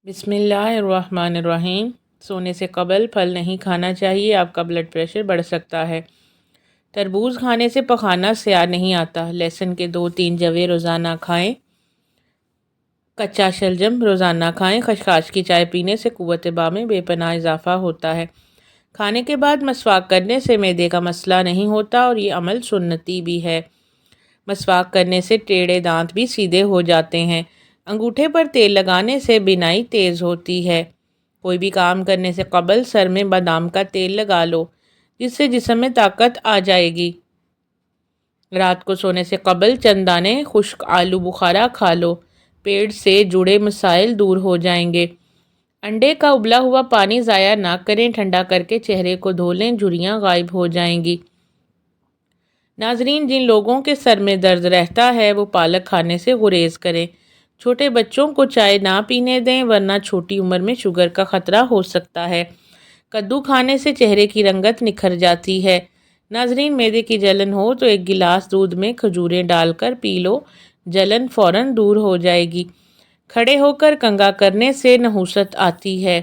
بسم اللہ الرحمن الرحیم۔ سونے سے قبل پھل نہیں کھانا چاہیے، آپ کا بلڈ پریشر بڑھ سکتا ہے۔ تربوز کھانے سے پخانہ سیاہ نہیں آتا۔ لہسن کے 2-3 جوے روزانہ کھائیں۔ کچا شلجم روزانہ کھائیں۔ خشخاش کی چائے پینے سے قوت باہ میں بے پناہ اضافہ ہوتا ہے۔ کھانے کے بعد مسواک کرنے سے معدے کا مسئلہ نہیں ہوتا اور یہ عمل سنتی بھی ہے۔ مسواک کرنے سے ٹیڑھے دانت بھی سیدھے ہو جاتے ہیں۔ انگوٹھے پر تیل لگانے سے بینائی تیز ہوتی ہے۔ کوئی بھی کام کرنے سے قبل سر میں بادام کا تیل لگا لو، جس سے جسم میں طاقت آ جائے گی۔ رات کو سونے سے قبل چند دانے خشک آلو بخارا کھا لو، پیٹ سے جڑے مسائل دور ہو جائیں گے۔ انڈے کا ابلا ہوا پانی ضائع نہ کریں، ٹھنڈا کر کے چہرے کو دھو لیں، جھریاں غائب ہو جائیں گی۔ ناظرین، جن لوگوں کے سر میں درد رہتا ہے وہ پالک کھانے سے گریز کریں۔ چھوٹے بچوں کو چائے نہ پینے دیں ورنہ چھوٹی عمر میں شوگر کا خطرہ ہو سکتا ہے۔ کدو کھانے سے چہرے کی رنگت نکھر جاتی ہے۔ ناظرین، معدے کی جلن ہو تو 1 گلاس دودھ میں کھجوریں ڈال کر پی لو، جلن فوراً دور ہو جائے گی۔ کھڑے ہو کر کنگھا کرنے سے نحوست آتی ہے۔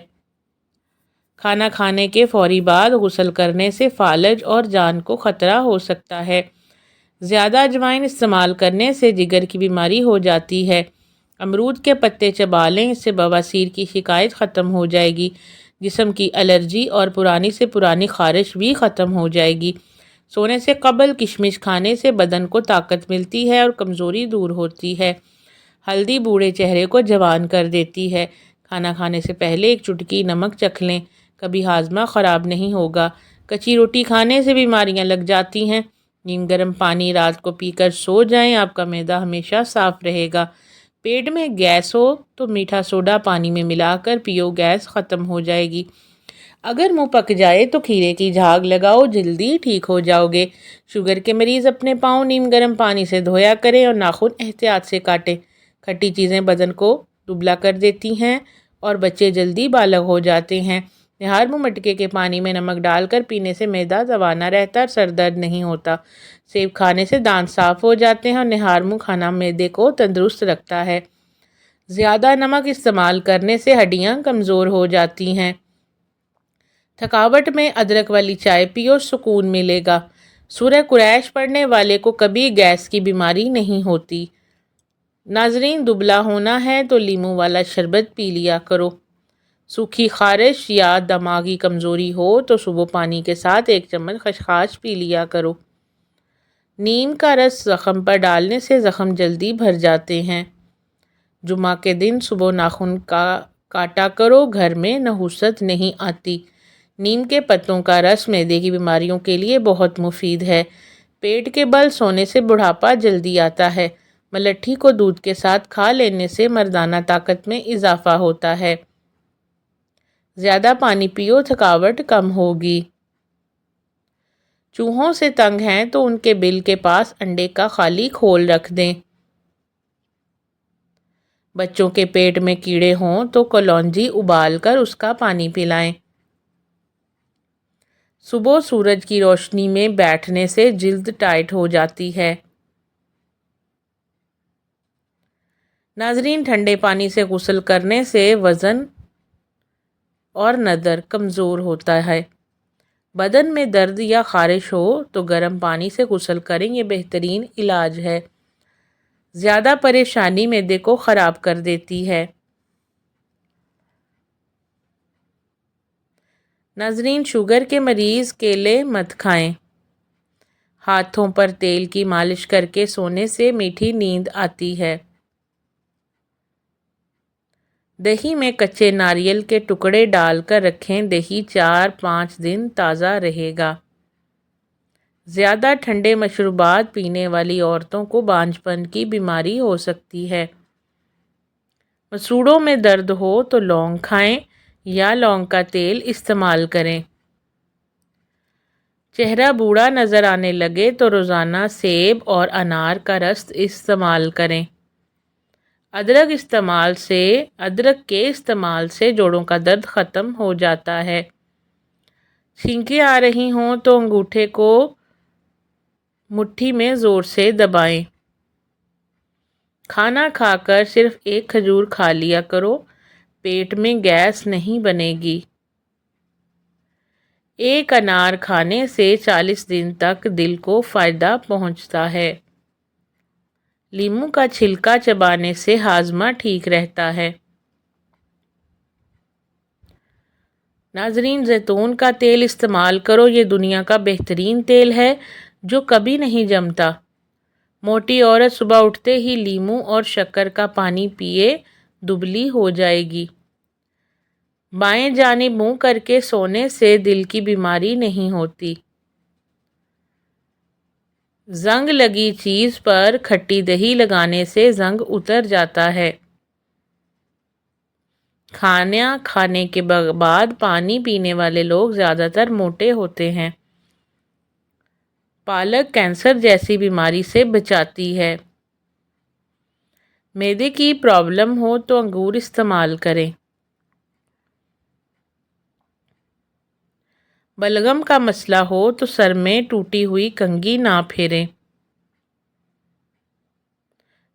کھانا کھانے کے فوری بعد غسل کرنے سے فالج اور جان کو خطرہ ہو سکتا ہے۔ زیادہ اجوائن استعمال کرنے سے جگر کی بیماری ہو جاتی ہے۔ امرود کے پتے چبا لیں، اس سے بواسیر کی شکایت ختم ہو جائے گی۔ جسم کی الرجی اور پرانی سے پرانی خارش بھی ختم ہو جائے گی۔ سونے سے قبل کشمش کھانے سے بدن کو طاقت ملتی ہے اور کمزوری دور ہوتی ہے۔ ہلدی بوڑھے چہرے کو جوان کر دیتی ہے۔ کھانا کھانے سے پہلے 1 چٹکی نمک چکھ لیں، کبھی ہاضمہ خراب نہیں ہوگا۔ کچی روٹی کھانے سے بیماریاں لگ جاتی ہیں۔ نیم گرم پانی رات کو پی کر سو جائیں، آپ کا معدہ ہمیشہ صاف رہے گا۔ پیٹ میں گیس ہو تو میٹھا سوڈا پانی میں ملا کر پیو، گیس ختم ہو جائے گی۔ اگر منہ پک جائے تو کھیرے کی جھاگ لگاؤ، جلدی ٹھیک ہو جاؤ گے۔ شوگر کے مریض اپنے پاؤں نیم گرم پانی سے دھویا کریں اور ناخن احتیاط سے کاٹیں۔ کھٹی چیزیں بدن کو دبلا کر دیتی ہیں اور بچے جلدی بالغ ہو جاتے ہیں۔ نہار منہ مٹکے کے پانی میں نمک ڈال کر پینے سے معدہ دبانا رہتا ہے اور سر درد نہیں ہوتا۔ سیب کھانے سے دانت صاف ہو جاتے ہیں اور نہار منہ کھانا معدے کو تندرست رکھتا ہے۔ زیادہ نمک استعمال کرنے سے ہڈیاں کمزور ہو جاتی ہیں۔ تھکاوٹ میں ادرک والی چائے پیو، سکون ملے گا۔ سورہ قریش پڑھنے والے کو کبھی گیس کی بیماری نہیں ہوتی۔ ناظرین، دبلا ہونا ہے تو لیموں والا شربت پی لیا کرو۔ سوکھی خارش یا دماغی کمزوری ہو تو صبح پانی کے ساتھ 1 چمچ خشخاش پی لیا کرو۔ نیم کا رس زخم پر ڈالنے سے زخم جلدی بھر جاتے ہیں۔ جمعہ کے دن صبح ناخن کا کاٹا کرو، گھر میں نحوست نہیں آتی۔ نیم کے پتوں کا رس معدے کی بیماریوں کے لیے بہت مفید ہے۔ پیٹ کے بل سونے سے بڑھاپا جلدی آتا ہے۔ ملٹھی کو دودھ کے ساتھ کھا لینے سے مردانہ طاقت میں اضافہ ہوتا ہے۔ زیادہ پانی پیو، تھکاوٹ کم ہوگی۔ چوہوں سے تنگ ہیں تو ان کے بل کے پاس انڈے کا خالی کھول رکھ دیں۔ بچوں کے پیٹ میں کیڑے ہوں تو کلونجی ابال کر اس کا پانی پلائیں۔ صبح سورج کی روشنی میں بیٹھنے سے جلد ٹائٹ ہو جاتی ہے۔ ناظرین، ٹھنڈے پانی سے غسل کرنے سے وزن اور نظر کمزور ہوتا ہے۔ بدن میں درد یا خارش ہو تو گرم پانی سے غسل کریں، یہ بہترین علاج ہے۔ زیادہ پریشانی معدے کو خراب کر دیتی ہے۔ ناظرین، شوگر کے مریض کیلے مت کھائیں۔ ہاتھوں پر تیل کی مالش کر کے سونے سے میٹھی نیند آتی ہے۔ دہی میں کچے ناریل کے ٹکڑے ڈال کر رکھیں، دہی 4-5 دن تازہ رہے گا۔ زیادہ ٹھنڈے مشروبات پینے والی عورتوں کو بانجھ پن کی بیماری ہو سکتی ہے۔ مسوڑوں میں درد ہو تو لونگ کھائیں یا لونگ کا تیل استعمال کریں۔ چہرہ بوڑھا نظر آنے لگے تو روزانہ سیب اور انار کا رس استعمال کریں۔ ادرک کے استعمال سے جوڑوں کا درد ختم ہو جاتا ہے۔ چھینکیں آ رہی ہوں تو انگوٹھے کو مٹھی میں زور سے دبائیں۔ کھانا کھا کر صرف 1 کھجور کھا لیا کرو۔ پیٹ میں گیس نہیں بنے گی۔ ایک انار کھانے سے 40 دن تک دل کو فائدہ پہنچتا ہے۔ لیموں کا چھلکا چبانے سے ہاضمہ ٹھیک رہتا ہے۔ ناظرین، زیتون کا تیل استعمال کرو، یہ دنیا کا بہترین تیل ہے جو کبھی نہیں جمتا۔ موٹی عورت صبح اٹھتے ہی لیموں اور شکر کا پانی پیے، دبلی ہو جائے گی۔ بائیں جانب منہ کر کے سونے سے دل کی بیماری نہیں ہوتی۔ زنگ لگی چیز پر کھٹی دہی لگانے سے زنگ اتر جاتا ہے۔ کھانا کھانے کے بعد پانی پینے والے لوگ زیادہ تر موٹے ہوتے ہیں۔ پالک کینسر جیسی بیماری سے بچاتی ہے۔ معدے کی پرابلم ہو تو انگور استعمال کریں۔ بلغم کا مسئلہ ہو تو سر میں ٹوٹی ہوئی کنگھی نہ پھیریں۔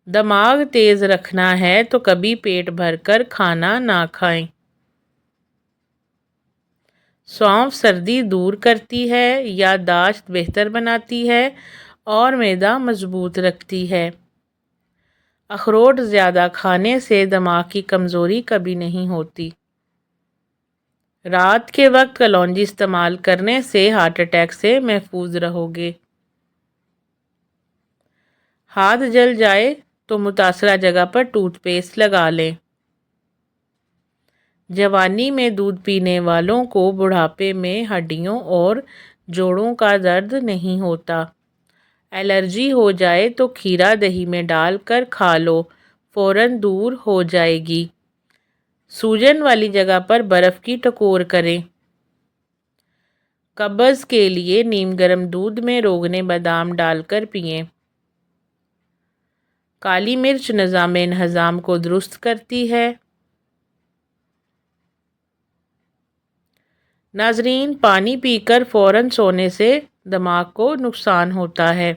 دماغ تیز رکھنا ہے تو کبھی پیٹ بھر کر کھانا نہ کھائیں۔ سونف سردی دور کرتی ہے، یادداشت بہتر بناتی ہے اور معدہ مضبوط رکھتی ہے۔ اخروٹ زیادہ کھانے سے دماغ کی کمزوری کبھی نہیں ہوتی۔ رات کے وقت کلونجی استعمال کرنے سے ہارٹ اٹیک سے محفوظ رہو گے۔ ہاتھ جل جائے تو متاثرہ جگہ پر ٹوتھ پیسٹ لگا لیں۔ جوانی میں دودھ پینے والوں کو بڑھاپے میں ہڈیوں اور جوڑوں کا درد نہیں ہوتا۔ الرجی ہو جائے تو کھیرا دہی میں ڈال کر کھا لو، فوراً دور ہو جائے گی۔ سوجن والی جگہ پر برف کی ٹکور کریں۔ قبض کے لیے نیم گرم دودھ میں روغن بادام ڈال کر پئیں۔ کالی مرچ نظام ہضم کو درست کرتی ہے۔ ناظرین، پانی پی کر فوراً سونے سے دماغ کو نقصان ہوتا ہے۔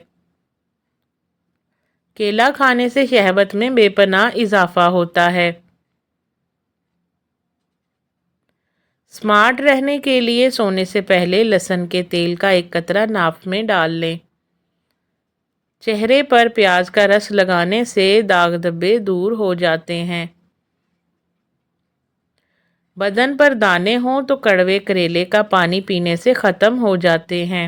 کیلا کھانے سے صحت میں بے پناہ اضافہ ہوتا ہے۔ سمارٹ رہنے کے لیے سونے سے پہلے لہسن کے تیل کا ایک قطرہ ناف میں ڈال لیں۔ چہرے پر پیاز کا رس لگانے سے داغ دھبے دور ہو جاتے ہیں۔ بدن پر دانے ہوں تو کڑوے کریلے کا پانی پینے سے ختم ہو جاتے ہیں۔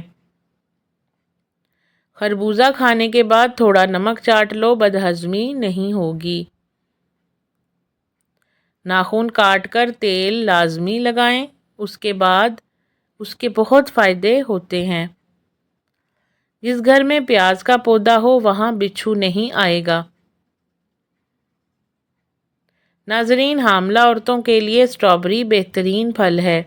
خربوزہ کھانے کے بعد تھوڑا نمک چاٹ لو، بدہضمی نہیں ہوگی۔ ناخن کاٹ کر تیل لازمی لگائیں، اس کے بہت فائدے ہوتے ہیں۔ جس گھر میں پیاز کا پودا ہو وہاں بچھو نہیں آئے گا۔ ناظرین، حاملہ عورتوں کے لیے اسٹرابیری بہترین پھل ہے۔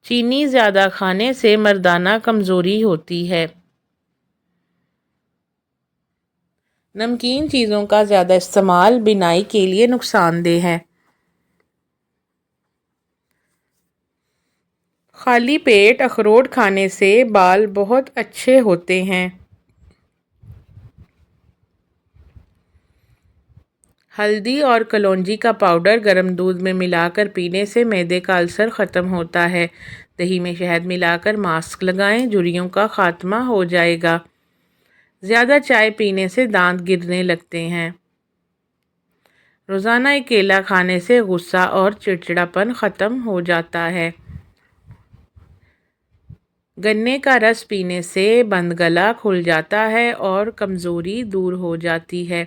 چینی زیادہ کھانے سے مردانہ کمزوری ہوتی ہے۔ نمکین چیزوں کا زیادہ استعمال بینائی کے لیے نقصان دہ ہے۔ خالی پیٹ اخروٹ کھانے سے بال بہت اچھے ہوتے ہیں۔ ہلدی اور کلونجی کا پاؤڈر گرم دودھ میں ملا کر پینے سے معدے کا السر ختم ہوتا ہے۔ دہی میں شہد ملا کر ماسک لگائیں، جھریوں کا خاتمہ ہو جائے گا۔ زیادہ چائے پینے سے دانت گرنے لگتے ہیں۔ روزانہ ایک کیلا کھانے سے غصہ اور چڑچڑاپن ختم ہو جاتا ہے۔ گنے کا رس پینے سے بند گلا کھل جاتا ہے اور کمزوری دور ہو جاتی ہے۔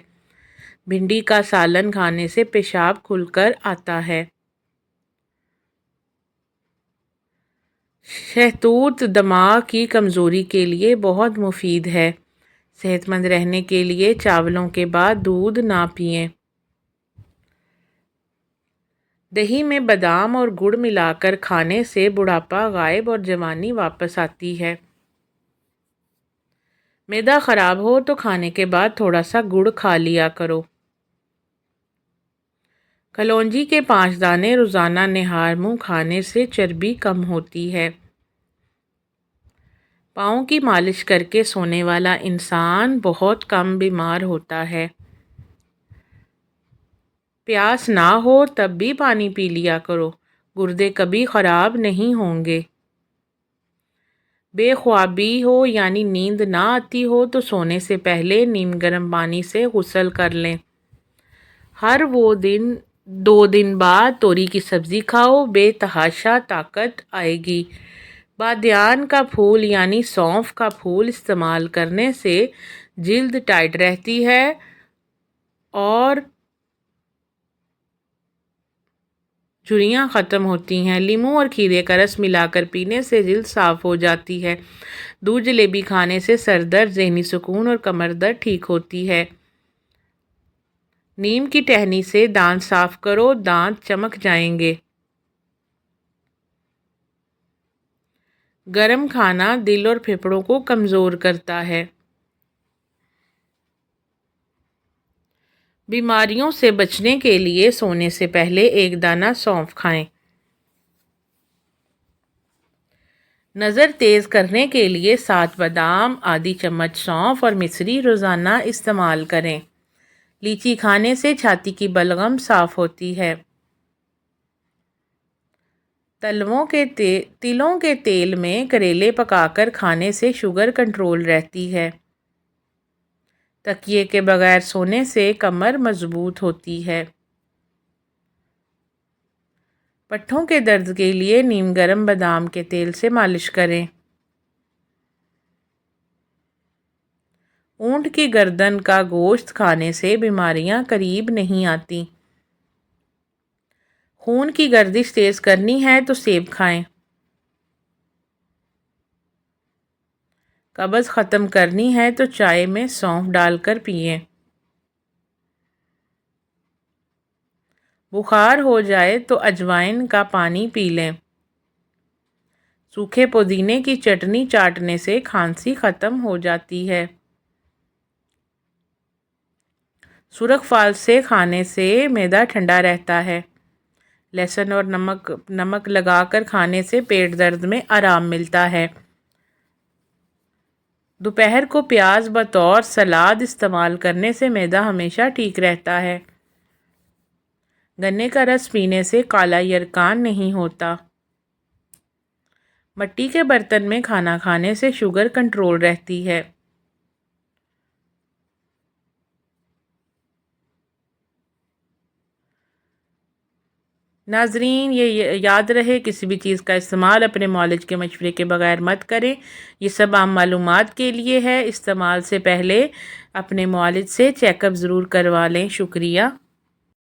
بھنڈی کا سالن کھانے سے پیشاب کھل کر آتا ہے۔ شہتوت دماغ کی کمزوری کے لیے بہت مفید ہے۔ صحت مند رہنے کے لیے چاولوں کے بعد دودھ نہ پئیں۔ دہی میں بادام اور گڑ ملا کر کھانے سے بڑھاپا غائب اور جوانی واپس آتی ہے۔ معدہ خراب ہو تو کھانے کے بعد تھوڑا سا گڑ کھا لیا کرو۔ کلونجی کے 5 دانے روزانہ نہار منہ کھانے سے چربی کم ہوتی ہے۔ پاؤں کی مالش کر کے سونے والا انسان بہت کم بیمار ہوتا ہے۔ پیاس نہ ہو تب بھی پانی پی لیا کرو، گردے کبھی خراب نہیں ہوں گے۔ بے خوابی ہو یعنی نیند نہ آتی ہو تو سونے سے پہلے نیم گرم پانی سے غسل کر لیں۔ ہر 2 دن بعد توری کی سبزی کھاؤ، بے تحاشا طاقت آئے گی۔ بادیان کا پھول یعنی سونف کا پھول استعمال کرنے سے جلد ٹائٹ رہتی ہے اور جھریاں ختم ہوتی ہیں۔ لیموں اور کھیرے کا رس ملا کر پینے سے جلد صاف ہو جاتی ہے۔ دودھ جلیبی کھانے سے سر درد، ذہنی سکون اور کمر درد ٹھیک ہوتی ہے۔ نیم کی ٹہنی سے دانت صاف کرو، دانت چمک جائیں گے۔ گرم کھانا دل اور پھیپھڑوں کو کمزور کرتا ہے۔ بیماریوں سے بچنے کے لیے سونے سے پہلے 1 دانہ سونف کھائیں۔ نظر تیز کرنے کے لیے 7 بادام، آدھی چمچ سونف اور مصری روزانہ استعمال کریں۔ لیچی کھانے سے چھاتی کی بلغم صاف ہوتی ہے۔ تلوں کے تیل میں کریلے پکا کر کھانے سے شوگر کنٹرول رہتی ہے۔ تکیے کے بغیر سونے سے کمر مضبوط ہوتی ہے۔ پٹھوں کے درد کے لیے نیم گرم بادام کے تیل سے مالش کریں۔ اونٹ کی گردن کا گوشت کھانے سے بیماریاں قریب نہیں آتی۔ خون کی گردش تیز کرنی ہے تو سیب کھائیں۔ قبض ختم کرنی ہے تو چائے میں سونف ڈال کر پئیں۔ بخار ہو جائے تو اجوائن کا پانی پی لیں۔ سوکھے پودینے کی چٹنی چاٹنے سے کھانسی ختم ہو جاتی ہے۔ سرخ پھال سے کھانے سے معدہ ٹھنڈا رہتا ہے۔ لہسن اور نمک لگا کر کھانے سے پیٹ درد میں آرام ملتا ہے۔ دوپہر کو پیاز بطور سلاد استعمال کرنے سے معدہ ہمیشہ ٹھیک رہتا ہے۔ گنے کا رس پینے سے کالا یرقان نہیں ہوتا۔ مٹی کے برتن میں کھانا کھانے سے شوگر کنٹرول رہتی ہے۔ ناظرین، یہ یاد رہے کسی بھی چیز کا استعمال اپنے معالج کے مشورے کے بغیر مت کریں۔ یہ سب عام معلومات کے لیے ہے۔ استعمال سے پہلے اپنے معالج سے چیک اپ ضرور کروا لیں۔ شکریہ۔